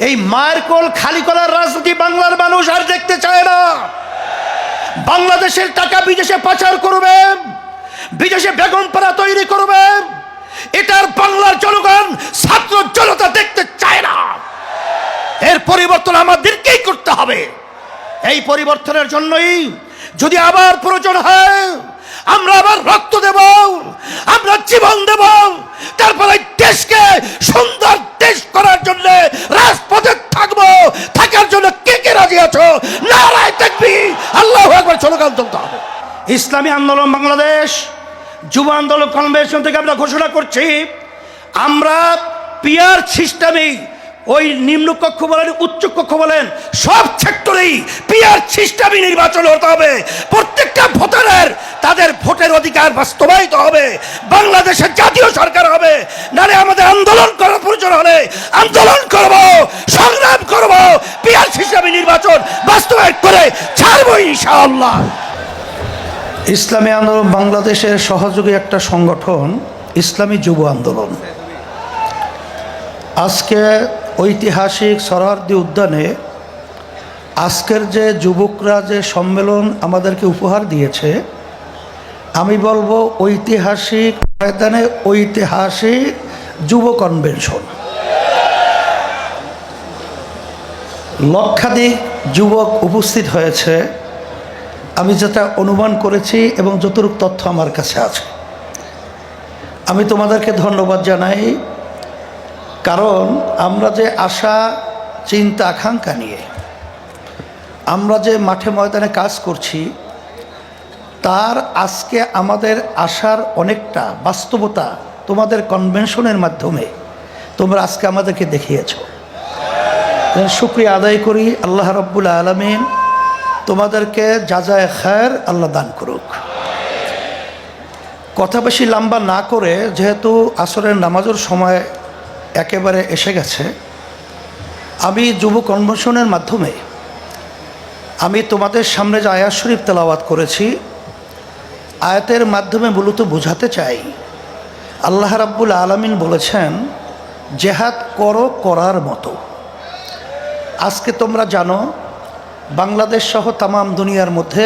এই মায়ের কোল খালি করার রাজনীতি বাংলার মানুষ আর দেখতে চায় না। বাংলাদেশের টাকা বিদেশে পাচার করবে, বিদেশে বেগমপাড়া তৈরি করবে, এটার বাংলার জনগণ ছাত্র জনতা দেখতে চায় না। এর পরিবর্তন আমাদেরকেই করতে হবে। এই পরিবর্তনের জন্যই যদি আবার প্রয়োজন হয় আমরা আবার রক্ত দেব, আমরা জীবন দেব, তারপরে দেশকে সুন্দর দেশ করার জন্য রাজপথে থাকবো। থাকার জন্য কে কে রাজি আছো? নারায়ে তাকবীর, আল্লাহু আকবার স্লোগান তুলতে হবে। ইসলামী আন্দোলন বাংলাদেশ যুব আন্দোলন কনভেনশন থেকে আমরা ঘোষণা করছি, আমরা পিয়ার সিস্টেমে ওই নিম্নকক্ষ বলেন উচ্চকক্ষ বলেন সব সেক্টরেই পিয়ার সিস্টেমে নির্বাচন হতে হবে। প্রত্যেকটা ভোটারের তাদের ভোটের অধিকার বাস্তবায়িত হবে। বাংলাদেশের জাতীয় সরকার হবে, নালে আমাদের আন্দোলন করার প্রয়োজন হলে আন্দোলন করব, সংগ্রাম করব, পিয়ার সিস্টেমে নির্বাচন বাস্তবায়ন করে ছাড়বো ইনশাআল্লাহ। ইসলামী আন্দোলন বাংলাদেশের সহযোগী একটা সংগঠন ইসলামী যুব আন্দোলন আজকে ঐতিহাসিক সরোয়ার্দী উদ্যানে আজকের যে যুবকরা যে সম্মেলন আমাদেরকে উপহার দিয়েছে, আমি বলবো ঐতিহাসিক ময়দানে ঐতিহাসিক যুব কনভেনশন। লক্ষাধিক যুবক উপস্থিত হয়েছে, আমি যেটা অনুমান করেছি এবং যতটুকু তথ্য আমার কাছে আছে। আমি তোমাদেরকে ধন্যবাদ জানাই, কারণ আমরা যে আশা চিন্তা আকাঙ্ক্ষা নিয়ে আমরা যে মাঠে ময়দানে কাজ করছি, তার আজকে আমাদের আশার অনেকটা বাস্তবতা তোমাদের কনভেনশনের মাধ্যমে তোমরা আজকে আমাদেরকে দেখিয়েছ। শুকরিয়া আদায় করি, আল্লাহ রাব্বুল আলামিন তোমাদেরকে জাযায়ে খায়ের আল্লাহ দান করুক। কথা বেশি লম্বা না করে, যেহেতু আসরের নামাজের সময় একেবারে এসে গেছে, আমি যুব কনভেনশনের মাধ্যমে আমি তোমাদের সামনে যে আয়াত শরীফ তেলাওয়াত করেছি, আয়াতের মাধ্যমে মূলত বোঝাতে চাই, আল্লাহ রাব্বুল আলামিন বলেছেন জেহাদ করো করার মতো। আজকে তোমরা জানো বাংলাদেশ সহ তামাম দুনিয়ার মধ্যে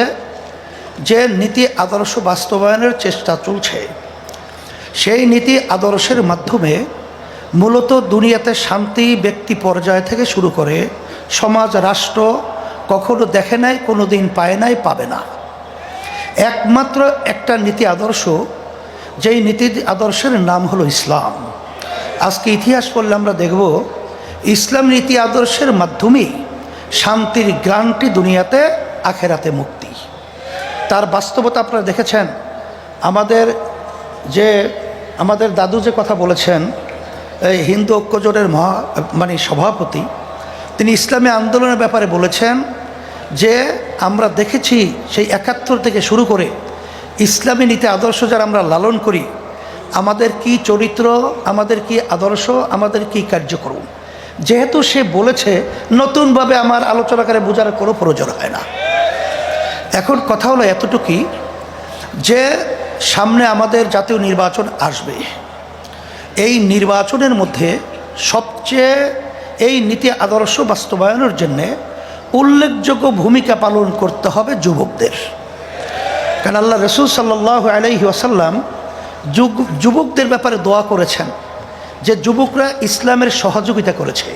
যে নীতি আদর্শ বাস্তবায়নের চেষ্টা চলছে, সেই নীতি আদর্শের মাধ্যমে মূলত দুনিয়াতে শান্তি ব্যক্তি পর্যায় থেকে শুরু করে সমাজ রাষ্ট্র কখনো দেখে নাই, কোনো দিন পায় নাই, পাবে না। একমাত্র একটা নীতি আদর্শ, যেই নীতি আদর্শের নাম হলো ইসলাম। আজকে ইতিহাস পড়লে আমরা দেখব ইসলাম নীতি আদর্শের মাধ্যমেই শান্তির গ্রান্টি দুনিয়াতে, আখেরাতে মুক্তি। তার বাস্তবতা আপনারা দেখেছেন। আমাদের দাদু যে কথা বলেছেন, এই হিন্দু ঐক্যজোটের সভাপতি, তিনি ইসলামী আন্দোলনের ব্যাপারে বলেছেন যে আমরা দেখেছি সেই ৭১ থেকে শুরু করে ইসলামী নীতি আদর্শ যারা আমরা লালন করি, আমাদের কি চরিত্র, আমাদের কি আদর্শ, আমাদের কি কার্যক্রম। যেহেতু সে বলেছে, নতুনভাবে আমার আলোচনাকারে বোঝার কোনো প্রয়োজন হয় না। এখন কথা হলো এতটুকুই যে সামনে আমাদের জাতীয় নির্বাচন আসবে। এই নির্বাচনের মধ্যে সবচেয়ে এই নীতি আদর্শ বাস্তবায়নের জন্যে উল্লেখযোগ্য ভূমিকা পালন করতে হবে যুবকদের। কারণ আল্লাহ রাসূল সাল্লাল্লাহু আলাইহি ওয়াসাল্লাম যুবকদের ব্যাপারে দোয়া করেছেন যে যুবকরা ইসলামের সহযোগিতা করেছে,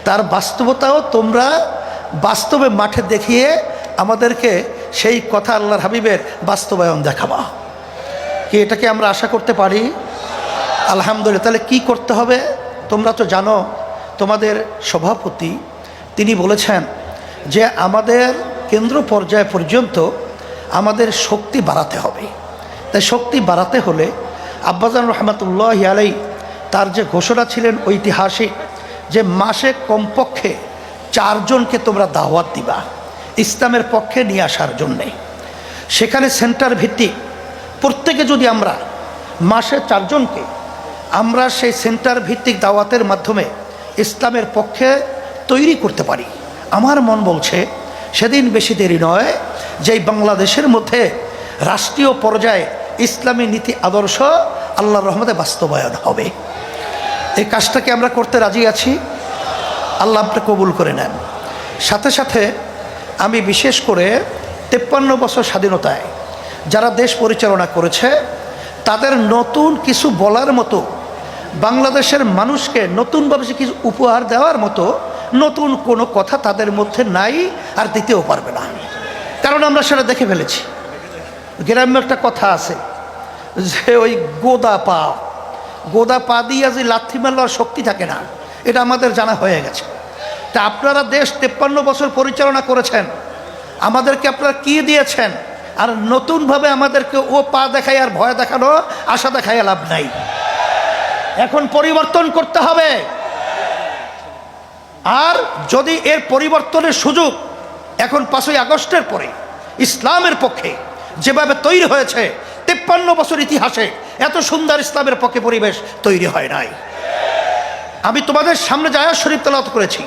তার বাস্তবতাও তোমরা বাস্তবে মাঠে দেখিয়ে আমাদেরকে সেই কথা আল্লাহর হাবিবের বাস্তবায়ন দেখাবা। কি এটাকে আমরা আশা করতে পারি? আলহামদুলিল্লাহ। তাহলে কি করতে হবে? তোমরা তো জানো, তোমাদের সভাপতি তিনি বলেছেন যে আমাদের কেন্দ্র পর্যায় পর্যন্ত আমাদের শক্তি বাড়াতে হবে। তাই শক্তি বাড়াতে হলে আব্বাজান রহমাতুল্লাহি আলাইহি তার যে ঘোষণা ছিলেন ঐতিহাসিক, যে মাসে কমপক্ষে 4 জনকে তোমরা দাওয়াত দিবা ইসলামের পক্ষে নিয়ে আসার জন্যে। সেখানে সেন্টার ভিত্তিক প্রত্যেকে যদি আমরা মাসে 4 জনকে আমরা সেই সেন্টার ভিত্তিক দাওয়াতের মাধ্যমে ইসলামের পক্ষে তৈরি করতে পারি, আমার মন বলছে সেদিন বেশি দেরি নয় যেই বাংলাদেশের মধ্যে রাষ্ট্রীয় পর্যায়ে ইসলামী নীতি আদর্শ আল্লাহর রহমতে বাস্তবায়ন হবে। এই কাজটাকে আমরা করতে রাজি আছি। আল্লাহ আপনি কবুল করে নেন। সাথে সাথে আমি বিশেষ করে 53 বছর স্বাধীনতায় যারা দেশ পরিচালনা করেছে তাদের নতুন কিছু বলার মতো, বাংলাদেশের মানুষকে নতুনভাবে কিছু উপহার দেওয়ার মতো নতুন কোনো কথা তাদের মধ্যে নাই, আর দিতেও পারবে না। কারণ আমরা সেটা দেখে ফেলেছি। গ্রাম্য একটা কথা আছে যে ওই গোদা পা দিয়ে যে লাথি মারবার শক্তি থাকে না, এটা আমাদের জানা হয়ে গেছে। তা আপনারা দেশ 53 বছর পরিচালনা করেছেন, আমাদেরকে আপনারা কি দিয়েছেন? আর নতুনভাবে আমাদেরকে ও পা দেখায় আর ভয় দেখানো, আশা দেখায় লাভ নাই। এখন পরিবর্তন করতে হবে। আর যদি এর পরিবর্তনের সুযোগ এখন 5ই আগস্টের পরে ইসলামের পক্ষে যেভাবে তৈরি হয়েছে, 53 বছর ইতিহাসে এত সুন্দর ইসলামের পক্ষে পরিবেশ তৈরি হয় নাই। আমি তোমাদের সামনে আয়াত শরীফ তেলাওয়াত করেছি।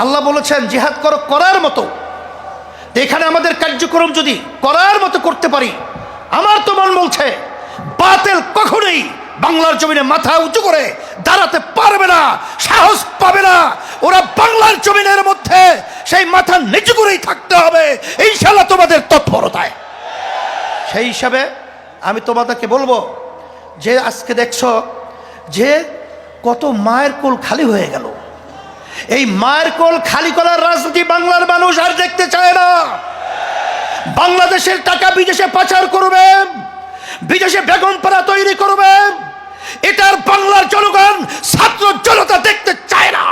আল্লাহ বলেছেন জিহাদ করো করার মতো। এখানে আমাদের কার্যক্রম যদি করার মতো করতে পারি, আমার তো মন বলছে বাতিল কখনোই বাংলার জমিনে মাথা উঁচু করে দাঁড়াতে পারবে না, সাহস পাবে না। ওরা বাংলার জমিনের মধ্যে সেই মাথা নিচু করেই থাকতে হবে ইনশাআল্লাহ তোমাদের তৎপরতায়। সেই হিসাবে আমি তোমাদেরকে বলবো যে আজকে দেখছো যে কত মায়ের কোল খালি হয়ে গেল। এই মায়ের কোল খালি করার রাজনীতি বাংলার মানুষ আর দেখতে চায় না। বাংলাদেশের টাকা বিদেশে পাচার করবে, বিদেশে বেগম পাড়া তৈরি করবে, এটার বাংলার জনগণ ছাত্র জনতা দেখতে চায় না।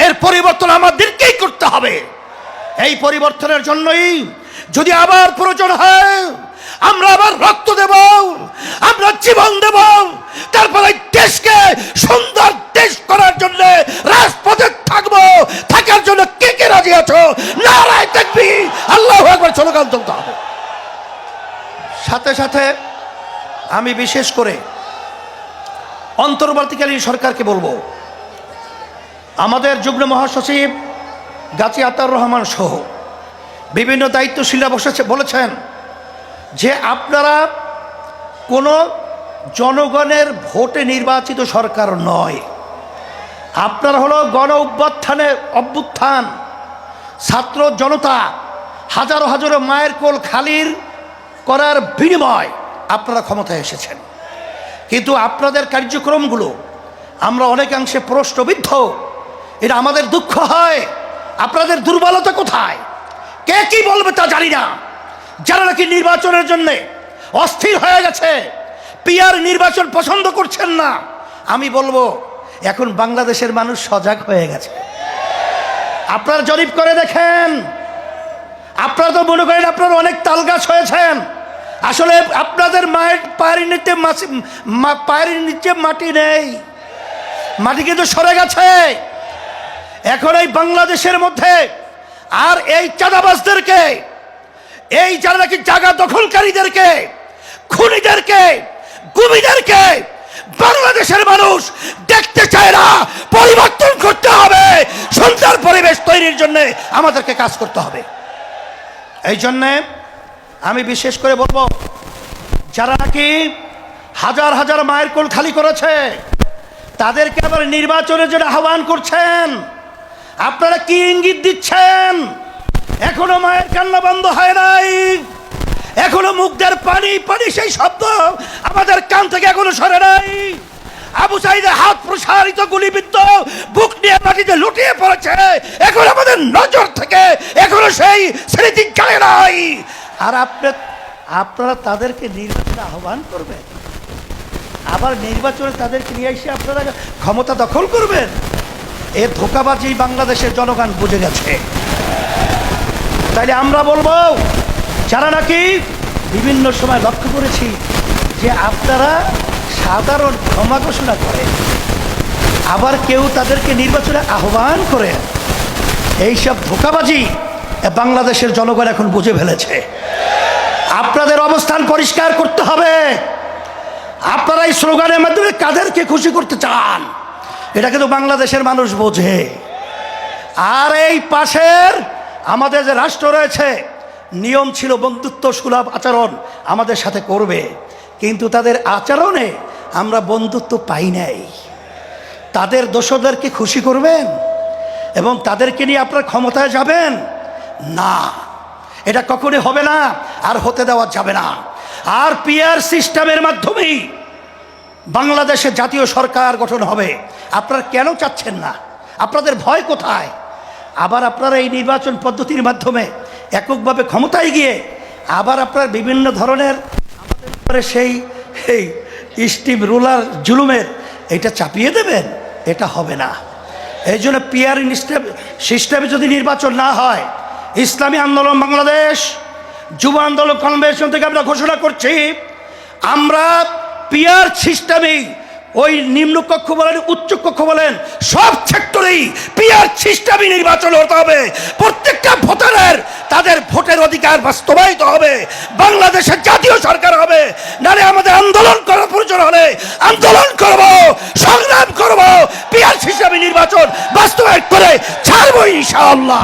এর পরিবর্তন আমাদেরকেই করতে হবে। এই পরিবর্তনের জন্যই যদি আবার প্রয়োজন হয় আমরা আবার রক্ত দেব, আমরা জীবন দেব, তারপরে দেশকে সুন্দর দেশ করার জন্য রাজপথে থাকবো। থাকার জন্য কে কে রাজি আছো? নারায়ে তাকবীর, আল্লাহু আকবার স্লোগান তুলতে হবে। সাথে সাথে আমি বিশেষ করে অন্তর্বর্তীকালীন সরকারকে বলবো, আমাদের যুগ্ম মহাসচিব গাজী আতাউর রহমান সহ বিভিন্ন দায়িত্বশীলরা বলেছেন যে আপনারা কোনো জনগণের ভোটে নির্বাচিত সরকার নয়, আপনারা হলো গণ অভ্যুত্থান, ছাত্র জনতা হাজারো হাজারো মায়ের কোল খালির করার বিনিময় আপনারা ক্ষমতায় এসেছেন। কিন্তু আপনাদের কার্যক্রমগুলো আমরা অনেকাংশে প্রশ্নবিদ্ধ। এটা আমাদের দুঃখ হয়। আপনাদের দুর্বলতা কোথায়? কে কি বলবে তা জানি না। যারা নাকি নির্বাচনের জন্য অস্থির হয়ে গেছে, পিয়ার নির্বাচন পছন্দ করছেন না, আমি বলবো এখন বাংলাদেশের মানুষ সজাগ হয়ে গেছে। আপনারা জরিপ করে দেখেন। আপনারা তো মনে করেন আপনারা অনেক তালগাছ হয়েছেন। আসলে আপনাদের পায়ের নিচে মাটি নেই, মাটি কিন্তু সরে গেছে। এখন এই বাংলাদেশের মধ্যে আর এই চাঁদাবাজদেরকে, এই যারা নাকি জায়গা দখলকারীদেরকে, খুনিদেরকে, গুমিদেরকে বাংলাদেশের মানুষ দেখতে চায় না। পরিবর্তন করতে হবে। সুন্দর পরিবেশ তৈরির জন্য আমাদেরকে কাজ করতে হবে। এই জন্যে আমি বিশেষ করে বলবো, যারা নাকি হাজার হাজার মায়ের কোল খালি করেছে তাদেরকে আবার নির্বাচনের জন্য আহ্বান করছেন। আপনারা কি ইঙ্গিত দিচ্ছেন? এখনো মায়ের কান্না বন্ধ হয় নাই, এখনো মুখদের পানি পানি সেই শব্দ আমাদের কান থেকে এখনো সরে নাই। আবু সাঈদের হাত প্রসারিত গুলিবিদ্ধ, বুক নিয়ে মাটিতে লুটিয়ে পড়েছে, এখন আমাদের নজর থেকে এখনো সেই স্মৃতি যায় নাই। আর আপনারা তাদেরকে নির্বাচনে আহ্বান করবেন, আবার নির্বাচনে তাদেরকে নিয়ে এসে আপনারা ক্ষমতা দখল করবেন। এর ধোঁকাবাজি বাংলাদেশের জনগণ বুঝে গেছে। তাইলে আমরা বলবো, যারা নাকি বিভিন্ন সময় লক্ষ্য করেছি যে আপনারা সাধারণ ক্ষমা ঘোষণা করেন, আবার কেউ তাদেরকে নির্বাচনে আহ্বান করে, এইসব ধোঁকাবাজি বাংলাদেশের জনগণ এখন বুঝে ফেলেছে। আপনাদের অবস্থান পরিষ্কার করতে হবে। আপনারা এই স্লোগানের মাধ্যমে কাদেরকে খুশি করতে চান এটা কিন্তু বাংলাদেশের মানুষ বোঝে। আর এই পাশের আমাদের যে রাষ্ট্র রয়েছে, নিয়ম ছিল বন্ধুত্ব সুলভ আচরণ আমাদের সাথে করবে, কিন্তু তাদের আচরণে আমরা বন্ধুত্ব পাই নাই। তাদের দোষদেরকে খুশি করবেন? এবং তাদেরকে নিয়ে আপনার ক্ষমতায় যাবেন না, এটা কখনোই হবে না, আর হতে দেওয়া যাবে না। আর পিআর সিস্টেমের মাধ্যমেই বাংলাদেশে জাতীয় সরকার গঠন হবে। আপনারা কেন চাচ্ছেন না? আপনাদের ভয় কোথায়? আবার আপনারা এই নির্বাচন পদ্ধতির মাধ্যমে এককভাবে ক্ষমতায় গিয়ে আবার আপনার বিভিন্ন ধরনের আমাদের উপরে সেই স্টিম রুলার জুলুমের এটা চাপিয়ে দেবেন, এটা হবে না। এই জন্য পিআর সিস্টেমে যদি নির্বাচন না হয়, ইসলামী আন্দোলন বাংলাদেশ যুব আন্দোলন কনভেনশন থেকে আমরা ঘোষণা করছি, আমরা পিআর সিস্টেমেই ওই নিম্নকক্ষ বলেন উচ্চকক্ষ বলেন সব সেক্টরেই পিআর সিস্টেমে নির্বাচন হতে হবে। প্রত্যেকটা ভোটারের তাদের ভোটের অধিকার বাস্তবায়িত হবে, বাংলাদেশের জাতীয় সরকার হবে। নারে আমাদের আন্দোলন করার প্রয়োজন হলে আন্দোলন করব, সংগ্রাম করব, পিআর সিস্টেমে নির্বাচন বাস্তবায়ন করে ছাড়বো ইনশাআল্লাহ।